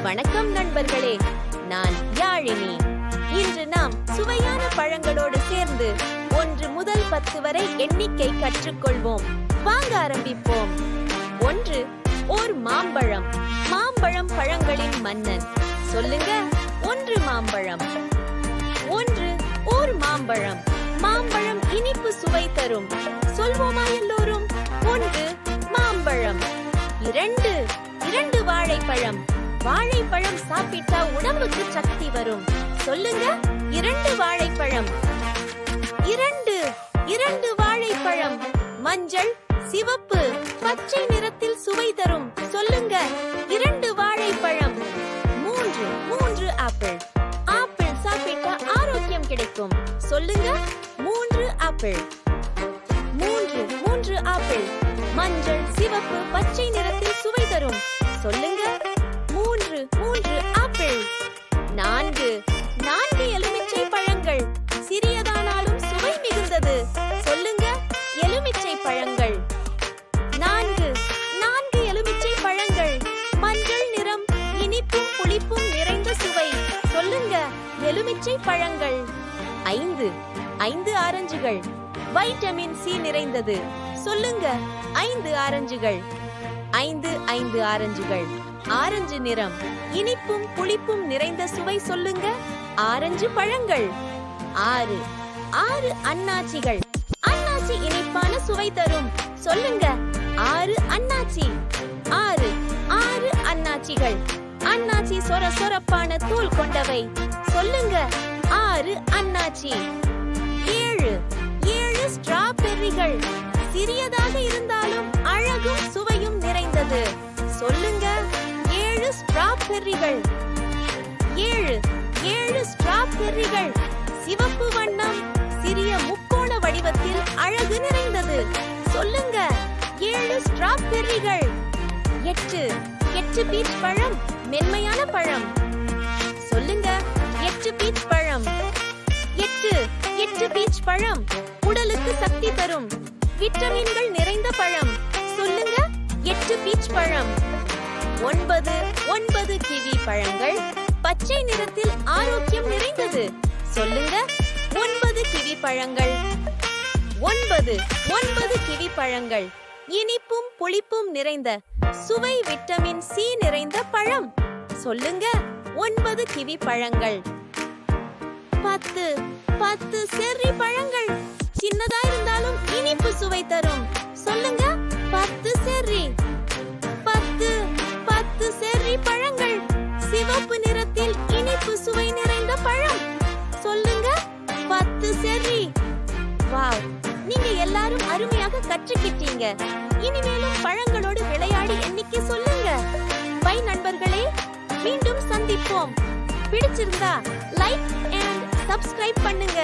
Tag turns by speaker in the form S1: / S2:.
S1: வணக்கம் நண்பர்களே, நான் யாழினி. இன்று நாம் சுவையான பழங்களோடு சேர்ந்து 1 முதல் 10 வரை எண்ணிக்கை கற்றுக்கொள்வோம். வாங்க ஆரம்பிப்போம். 1. ஓர் மாம்பழம். மாம்பழம் பழங்களின் மன்னன். சொல்லுங்க, 1 மாம்பழம். 1. ஓர் மாம்பழம். மாம்பழம் இனிப்பு சுவை தரும். சொல்வோமா எல்லோரும்? 1 மாம்பழம். 2 வாழைப்பழம். வாழைப்பழம் சாப்பிட்டா உடம்புக்கு சக்தி வரும். சொல்லுங்க, 2 வாழைப்பழம். 2 வாழைப்பழம். மஞ்சள், சிவப்பு, பச்சை நிறத்தில் சுவை தரும். சொல்லுங்க, 2 வாழைப்பழம். 3 ஆப்பிள். ஆப்பிள் சாப்பிட்டா ஆரோக்கியம் கிடைக்கும். சொல்லுங்க, 3 ஆப்பிள். 3 ஆப்பிள். மஞ்சள், சிவப்பு, பச்சை நிறத்தில் சுவை தரும். சொல்லுங்க, 3 ஆப்பிள். 4 எலுமிச்சை பழங்கள். சிறியதானாலும் சுவை மிகுந்தது. சொல்லுங்க, எலுமிச்சை பழங்கள். 4 எலுமிச்சை பழங்கள். மஞ்சள் நிறம், இனிப்பும் புளிப்பும் நிறைந்த சுவை. சொல்லுங்க, எலுமிச்சை பழங்கள். 5 ஆரஞ்சுகள். வைட்டமின் சி நிறைந்தது. சொல்லுங்க, 5 ஆரஞ்சுகள். 5 ஆரஞ்சுகள். ஆரஞ்சு நிறம், இனிப்பும் புளிப்பும் நிறைந்த சுவை. சொல்லுங்க, ஆரஞ்சு பழங்கள். 6 அன்னாச்சிகள். அன்னாச்சி இனிப்பான சுவை தரும். சொல்லுங்க, 6 அன்னாச்சி. 6 அன்னாச்சிகள். அன்னாச்சி சொரசொரப்பான தோல் கொண்டவை. சொல்லுங்க, 6 அன்னாச்சி. 7 ஸ்ட்ராபெர்ரிகள். சிறியதாக இருந்தாலும் அழகும் சுவையும் நிறைந்தது. சொல்லுங்க, 7 ஸ்ட்ராபெர்ரிகள். 7 ஸ்ட்ராபெர்ரிகள். சிவப்பு வண்ணம், சிறிய முக்கோண வடிவத்தில் அழகு நிறைந்தது. சொல்லுங்க, 7 ஸ்ட்ராபெர்ரிகள். 8 பீச் பழம். மென்மையான பழம். சொல்லுங்க, 8 பீச் பழம். 8 பீச் பழம். உடலுக்கு சக்தி தரும். விட்டமின்கள் நிறைந்த பழம். சொல்லுங்க, 8 பீச் பழம். 9 கிவி பழங்கள். பச்சை நிறத்தில் ஆரோக்கியம் நிறைந்தது. சொல்லுங்க, 9 கிவி பழங்கள். 9 கிவி பழங்கள். இனிப்பும் புளிப்பும் நிறைந்த சுவை, விட்டமின் சி நிறைந்த பழம். சொல்லுங்க, 9 கிவி பழங்கள். 10 செர்ரி பழங்கள். சின்னதா இருந்தாலும் இனிப்பு சுவை தரும். சொல்லுங்க, 10 செர்ரி. 10 செர்ரி பழங்கள். சிவப்பு நிறத்தில் இனிப்பு சுவை நிறைந்த பழம். சொல்லுங்க, 10 செர்ரி. வாவ், நீங்க எல்லாரும் அருமையாக கற்றுக்கிட்டீங்க. இனிமேலும் பழங்களோடு விளையாடி எண்ணிக்கை சொல்லுங்க. பை நண்பர்களே, மீண்டும் சந்திப்போம். பிடிச்சிருந்தா லைக் அண்ட் சப்ஸ்கிரைப் பண்ணுங்க.